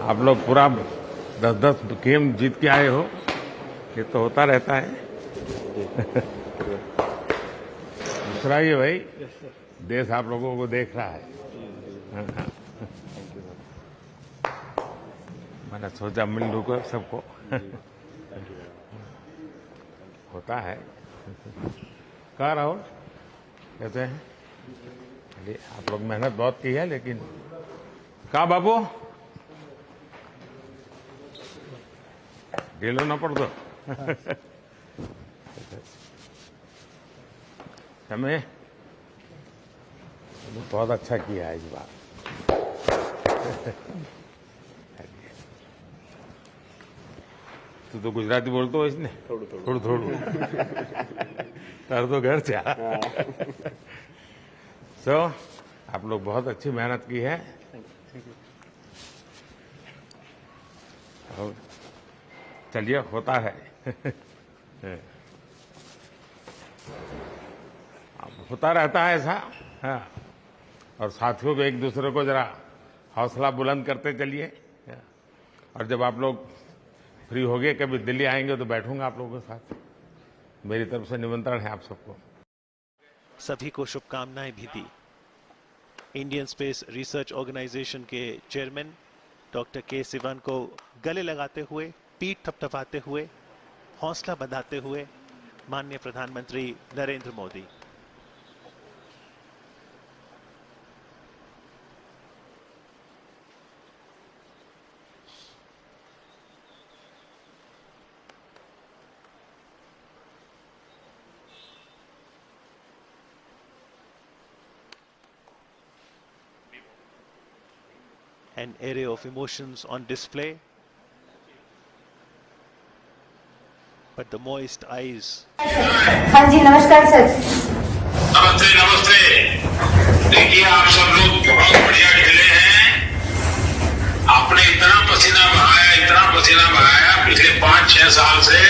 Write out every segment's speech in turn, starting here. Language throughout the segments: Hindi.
आप लोग पूरा 10-10 गेम जीत के आए हो, ये तो होता रहता है। दूसरा ये भाई, देश आप लोगों को देख रहा है। मैंने सोचा मिल लूँ को सबको। होता है। कहा राहुल कहते हैं चलिए, आप लोग मेहनत बहुत की है, लेकिन कहा बाबू ढीलो ना पड़ दो। हमें बहुत अच्छा किया है इस बार। तू तो गुजराती बोलते हो इसने थोड़ू थोड़ू तार तो घर से। सो आप लोग बहुत अच्छी मेहनत की है। और चलिए, होता है। होता रहता है ऐसा। हाँ, और साथियों को एक दूसरे को जरा हौसला बुलंद करते चलिए। और जब आप लोग फ्री हो गए, कभी दिल्ली आएंगे तो बैठूंगा आप लोगों के साथ। मेरी तरफ से निमंत्रण है आप सबको। सभी को शुभकामनाएं भी दी। इंडियन स्पेस रिसर्च ऑर्गेनाइजेशन के चेयरमैन डॉक्टर के सिवन को गले लगाते हुए, पीठ थपथपाते हुए, हौसला बंधाते हुए माननीय प्रधानमंत्री Narendra Modi. An array of emotions on display, but the moist eyes. हाँ जी, नमस्कार सर। नमस्ते नमस्ते। देखिए, आप सब लोग बहुत बढ़िया खेले हैं। आपने इतना पसीना बहाया पिछले 5-6 साल से।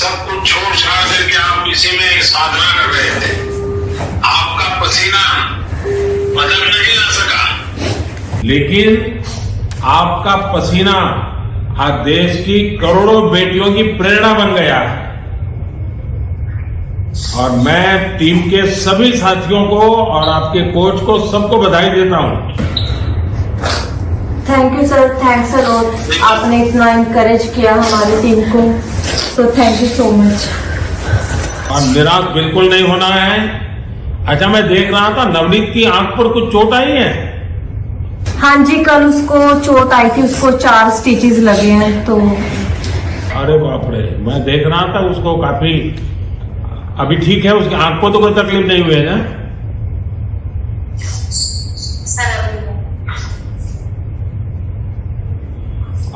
सब कुछ छोड़ छाड़ करके आप इसी में साधना कर रहे थे। आपका पसीना बदल नहीं आ सका, लेकिन आपका पसीना आज देश की करोड़ों बेटियों की प्रेरणा बन गया है। और मैं टीम के सभी साथियों को और आपके कोच को सबको बधाई देता हूं। Thank you sir, thanks a lot. आपने इतना इनकरेज किया हमारी टीम को, तो थैंक यू सो मच। और निराश बिल्कुल नहीं होना है। अच्छा, मैं देख रहा था नवनीत की आंख पर कुछ चोट आई है। हाँ जी, कल उसको चोट आई थी, उसको 4 स्टिचेस लगे हैं। तो अरे बाप रे, मैं देख रहा था उसको काफी। अभी ठीक है, उसकी आंख को तो कोई तकलीफ नहीं हुई है ना?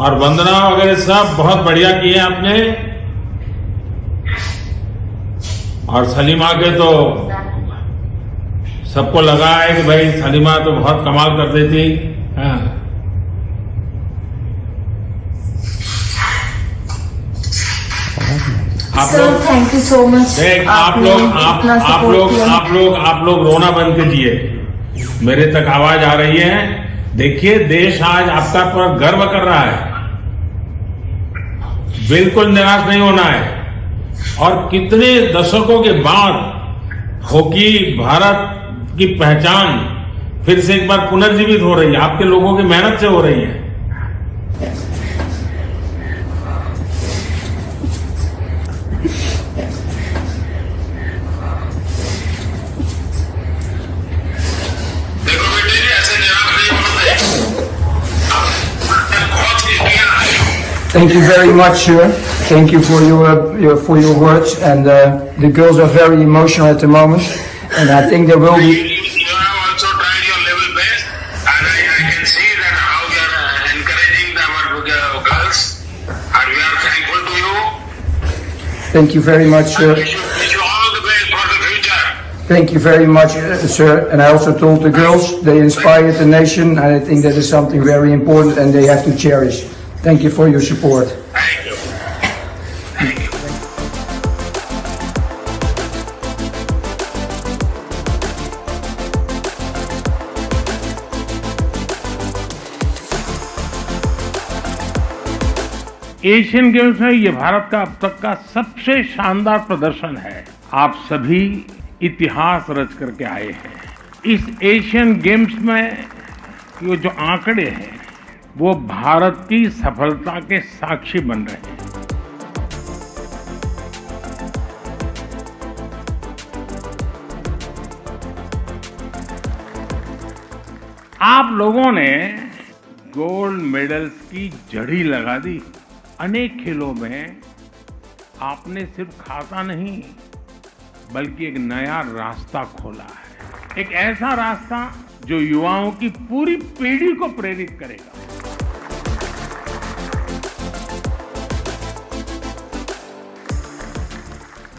और वंदना वगैरह सब बहुत बढ़िया किए आपने। और सलीमा के तो सबको लगा है कि भाई सलीमा तो बहुत कमाल कर देती। हाँ। Sir thank you so much. आप लोग रोना बंद कीजिए। मेरे तक आवाज आ रही है। देखिए, देश आज आपका पर गर्व कर रहा है। बिल्कुल निराश नहीं होना है। और कितने दशकों के बाद हॉकी भारत की पहचान फिर से एक बार पुनर्जीवित हो रही है। आपके लोगों की मेहनत से हो रही है। देखो बेटे, ऐसे निराश नहीं होना चाहिए। बहुत किया है। Thank you very much, sir. Thank you for your words, and the girls are very emotional at the moment, and I think there will be. You have also tried your level best, and I can see that how you are encouraging our girls, and we are thankful to you. Thank you very much, sir. Wish you all the best for the future. Thank you very much, sir. And I also told the girls they inspired the nation, and I think that is something very important, and they have to cherish. Thank you for your support. Thank you. Thank you. Asian games में ये भारत का अब तक का सबसे शानदार प्रदर्शन है। आप सभी इतिहास रच करके आए हैं। इस एशियन गेम्स में ये जो आंकड़े हैं वो भारत की सफलता के साक्षी बन रहे हैं। आप लोगों ने गोल्ड मेडल्स की जड़ी लगा दी। अनेक खेलों में आपने सिर्फ खाता नहीं बल्कि एक नया रास्ता खोला है, एक ऐसा रास्ता जो युवाओं की पूरी पीढ़ी को प्रेरित करेगा।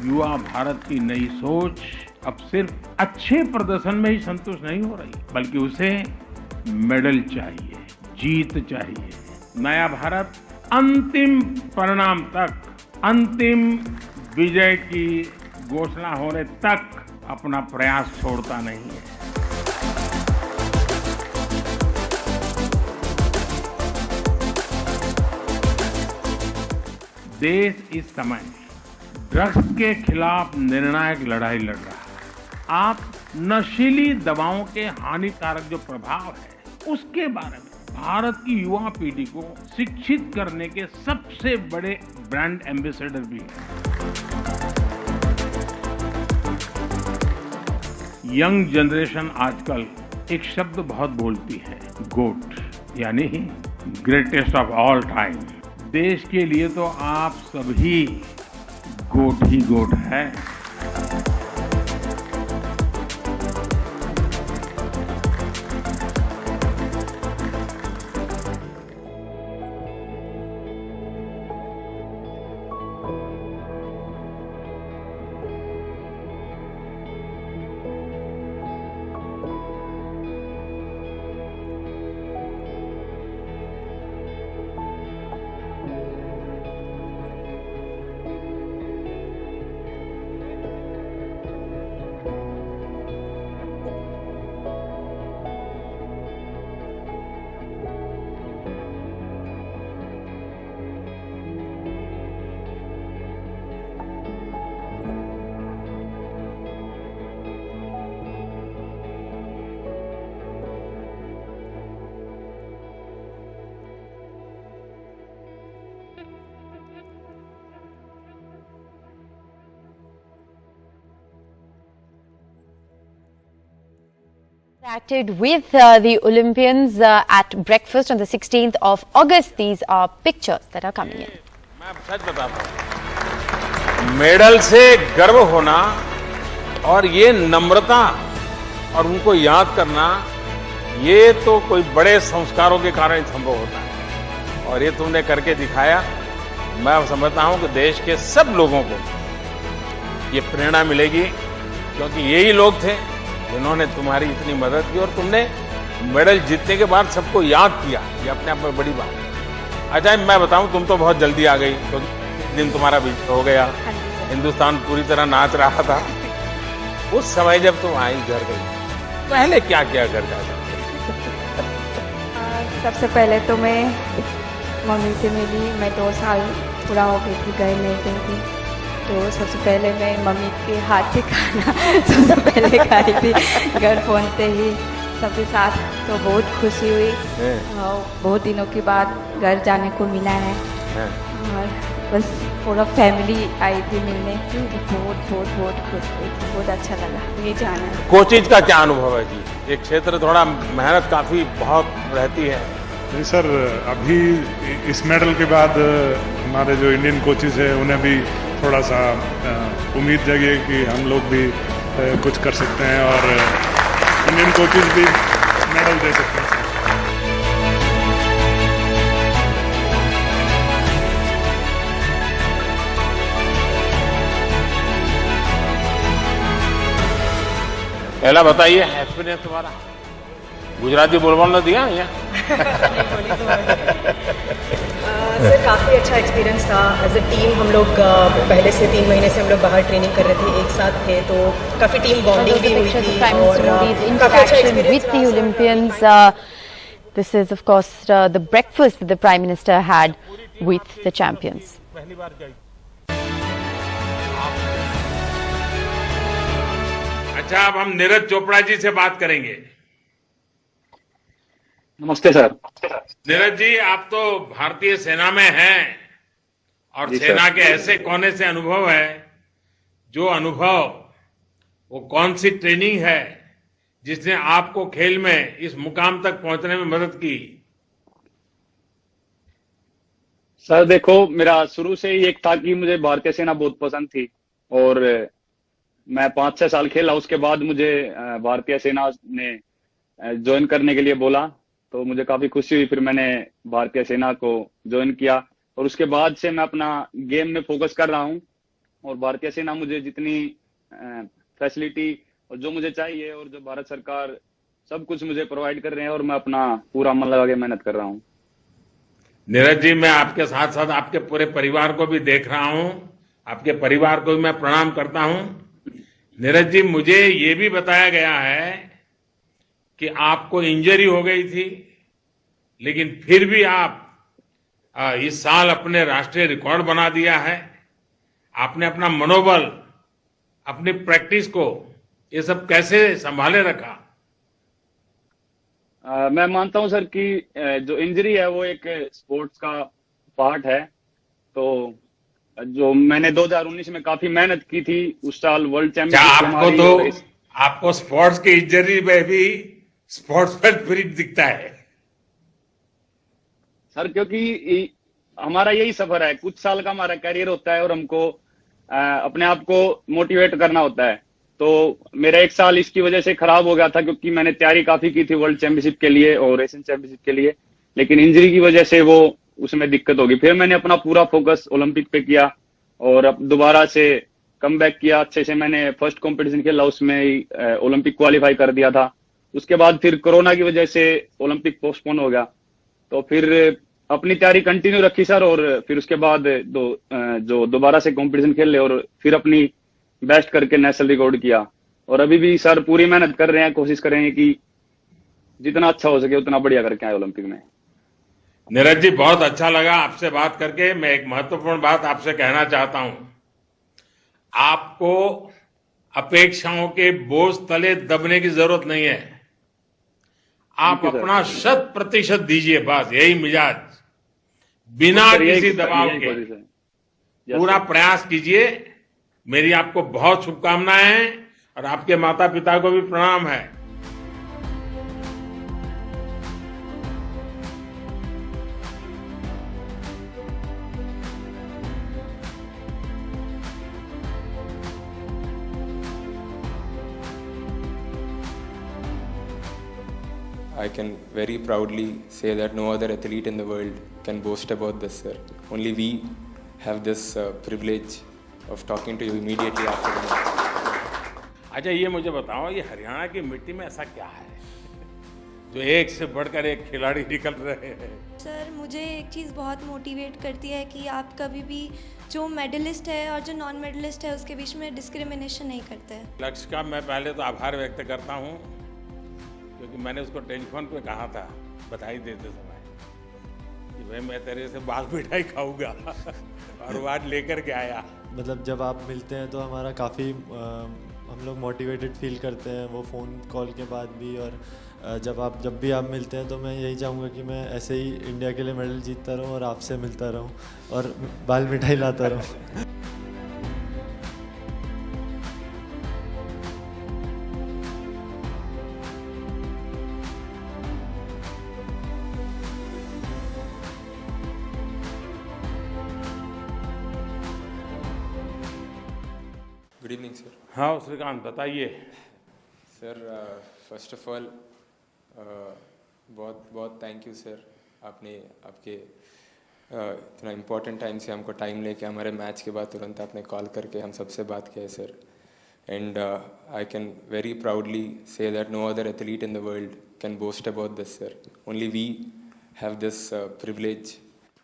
युवा भारत की नई सोच अब सिर्फ अच्छे प्रदर्शन में ही संतुष्ट नहीं हो रही, बल्कि उसे मेडल चाहिए, जीत चाहिए। नया भारत अंतिम परिणाम तक, अंतिम विजय की घोषणा होने तक अपना प्रयास छोड़ता नहीं है। देश इस समय ड्रग्स के खिलाफ निर्णायक लड़ाई लड़ रहा है। आप नशीली दवाओं के हानिकारक जो प्रभाव है उसके बारे में भारत की युवा पीढ़ी को शिक्षित करने के सबसे बड़े ब्रांड एम्बेसडर भी हैं। यंग जनरेशन आजकल एक शब्द बहुत बोलती है, गोट, यानी ग्रेटेस्ट ऑफ ऑल टाइम। देश के लिए तो आप सभी गोट ही गोट है। Interacted with the Olympians at breakfast on the 16th of August. These are pictures that are coming in. मैं सच बताता हूं, मेडल से गर्व होना और ये नम्रता और उनको याद करना, ये तो कोई बड़े संस्कारों के कारण संभव होता है और ये तुमने करके दिखाया। मैं समझता हूं कि देश के सब लोगों को ये प्रेरणा मिलेगी, क्योंकि यही लोग थे जिन्होंने तुम्हारी इतनी मदद की और तुमने मेडल जीतने के बाद सबको याद किया। ये अपने आप में बड़ी बात है। अच्छा, मैं बताऊं, तुम तो बहुत जल्दी आ गई, क्योंकि तो दिन तुम्हारा विजय हो गया, हिंदुस्तान पूरी तरह नाच रहा था। उस समय जब तुम आई घर गई, पहले क्या किया घर जाकर? सबसे पहले तो मैं मम्मी से मिली। मैं 2 साल पूरा हो गई थी, घर नहीं गई थी, तो सबसे पहले मैं मम्मी के हाथ से खाना सबसे पहले खाई थी घर पहुंचते ही सबके साथ। तो बहुत खुशी हुई और बहुत दिनों के बाद घर जाने को मिला है और बस पूरा फैमिली आई थी मिलने, तो बहुत बहुत बहुत खुश हुई थी, बहुत अच्छा लगा ये जाना। कोचिज का क्या अनुभव है जी? एक क्षेत्र थोड़ा मेहनत काफी बहुत रहती है। जी सर, अभी इस मेडल के बाद हमारे जो इंडियन कोचेज हैं उन्हें भी थोड़ा सा उम्मीद जगी कि हम लोग भी कुछ कर सकते हैं और इंडियन कोचेज भी मेडल दे सकते हैं। पहला बताइए एक्सपीरियंस तुम्हारा। गुजराती बोलने दिया या सर काफ़ी अच्छा एक्सपीरियंस था। एज अ टीम हम लोग पहले से 3 महीने से हम लोग बाहर ट्रेनिंग कर रहे थे, एक साथ थे, तो काफ़ी टीम बॉन्डिंग भी हुई थी और काफ़ी अच्छा experience with the Olympians. This is, of course, the breakfast that the Prime Minister had with the champions. अच्छा, अब हम नीरज चोपड़ा जी से बात करेंगे। नमस्ते सर। नीरज जी, आप तो भारतीय सेना में हैं और सेना के ऐसे कोने से अनुभव है, जो अनुभव, वो कौन सी ट्रेनिंग है जिसने आपको खेल में इस मुकाम तक पहुंचने में मदद की? सर देखो, मेरा शुरू से ही एक था कि मुझे भारतीय सेना बहुत पसंद थी और मैं 5-6 साल खेला। उसके बाद मुझे भारतीय सेना ने ज्वाइन करने के लिए बोला, तो मुझे काफी खुशी हुई। फिर मैंने भारतीय सेना को ज्वाइन किया और उसके बाद से मैं अपना गेम में फोकस कर रहा हूं और भारतीय सेना मुझे जितनी फैसिलिटी और जो मुझे चाहिए और जो भारत सरकार सब कुछ मुझे प्रोवाइड कर रहे हैं और मैं अपना पूरा मन लगा के मेहनत कर रहा हूं। नीरज जी, मैं आपके साथ साथ आपके पूरे परिवार को भी देख रहा हूं, आपके परिवार को भी मैं प्रणाम करता हूं। नीरज जी, मुझे ये भी बताया गया है कि आपको इंजरी हो गई थी, लेकिन फिर भी आप इस साल अपने राष्ट्रीय रिकॉर्ड बना दिया है। आपने अपना मनोबल, अपनी प्रैक्टिस को, ये सब कैसे संभाले रखा? मैं मानता हूं सर कि जो इंजरी है वो एक स्पोर्ट्स का पार्ट है। तो जो मैंने 2019 में काफी मेहनत की थी, उस साल वर्ल्ड चैंपियनशिप आपको स्पोर्ट्स की इंजरी में भी स्पोर्ट्समैन स्पिरिट दिखता है सर, क्योंकि हमारा यही सफर है। कुछ साल का हमारा करियर होता है और हमको अपने आप को मोटिवेट करना होता है। तो मेरा 1 साल इसकी वजह से खराब हो गया था, क्योंकि मैंने तैयारी काफी की थी वर्ल्ड चैंपियनशिप के लिए और एशियन चैंपियनशिप के लिए, लेकिन इंजरी की वजह से वो उसमें दिक्कत होगी। फिर मैंने अपना पूरा फोकस ओलंपिक पे किया और अब दोबारा से कम बैक किया। अच्छे से मैंने फर्स्ट कंपटीशन खेला, उसमें ही ओलंपिक क्वालिफाई कर दिया था। उसके बाद फिर कोरोना की वजह से ओलंपिक पोस्टपोन हो गया, तो फिर अपनी तैयारी कंटिन्यू रखी सर। और फिर उसके बाद जो दोबारा से कंपटीशन खेल ले और फिर अपनी बेस्ट करके नेशनल रिकॉर्ड किया। और अभी भी सर पूरी मेहनत कर रहे हैं, कोशिश कर रहे हैं कि जितना अच्छा हो सके उतना बढ़िया करके आए ओलंपिक में। नीरज जी, बहुत अच्छा लगा आपसे बात करके। मैं एक महत्वपूर्ण बात आपसे कहना चाहता हूं। आपको अपेक्षाओं के बोझ तले दबने की जरूरत नहीं है। आप अपना 100% दीजिए, बस यही मिजाज, बिना किसी दबाव के पूरा प्रयास कीजिए। मेरी आपको बहुत शुभकामनाएं हैं और आपके माता पिता को भी प्रणाम है। I can very proudly say that no other athlete in the world can boast about this, sir. Only we have this privilege of talking to you immediately after the match. अच्छा, ये मुझे बताओ, ये हरियाणा की मिट्टी में ऐसा क्या है जो एक से बढ़कर एक खिलाड़ी निकल रहे हैं? सर, मुझे एक चीज़ बहुत मोटिवेट करती है कि आप कभी भी जो मेडलिस्ट है और जो नॉन मेडलिस्ट है उसके बीच में डिस्क्रिमिनेशन नहीं करते हैं। लक्ष्य का मैं पहले तो आभार व्यक्त करता हूँ, क्योंकि मैंने उसको टेलीफोन पे कहा था बधाई देते समय कि भाई मैं तेरे से बाल मिठाई खाऊंगा और वो आज लेकर के आया। मतलब जब आप मिलते हैं तो हमारा काफ़ी हम लोग मोटिवेटेड फील करते हैं, वो फ़ोन कॉल के बाद भी। और जब भी आप मिलते हैं तो मैं यही चाहूँगा कि मैं ऐसे ही इंडिया के लिए मेडल जीतता रहूँ और आपसे मिलता रहूँ और बाल मिठाई लाता रहूँ। Good evening, sir. हाँ श्रीकांत, बताइए। सर, फर्स्ट ऑफ ऑल बहुत बहुत थैंक यू सर। आपके इतना इम्पोर्टेंट टाइम से हमको टाइम लेके हमारे मैच के बाद तुरंत आपने कॉल करके हम सबसे बात किया है sir. And I can very proudly say that no other athlete in the world can boast about this sir. Only we have this privilege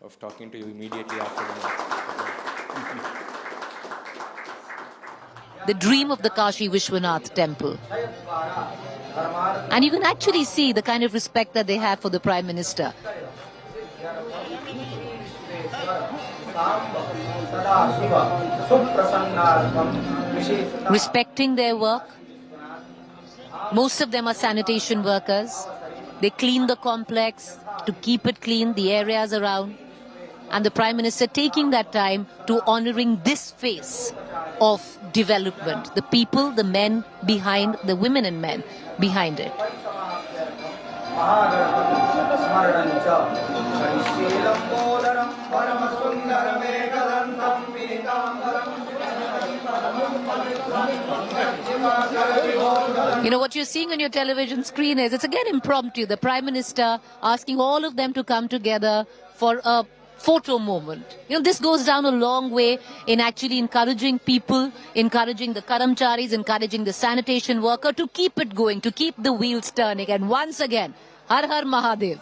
of talking to you immediately after the match. The dream of the Kashi Vishwanath temple. And you can actually see the kind of respect that they have for the Prime Minister. respecting their work. Most of them are sanitation workers. They clean the complex to keep it clean, the areas around. And the Prime Minister taking that time to honoring this face of development, the people, the men behind, the women and men behind it. You know, what you're seeing on your television screen is, it's again impromptu. The Prime Minister asking all of them to come together for a photo moment. You know, this goes down a long way in actually encouraging people, encouraging the Karamcharis, encouraging the sanitation worker to keep it going, to keep the wheels turning. And once again, Har Har Mahadev.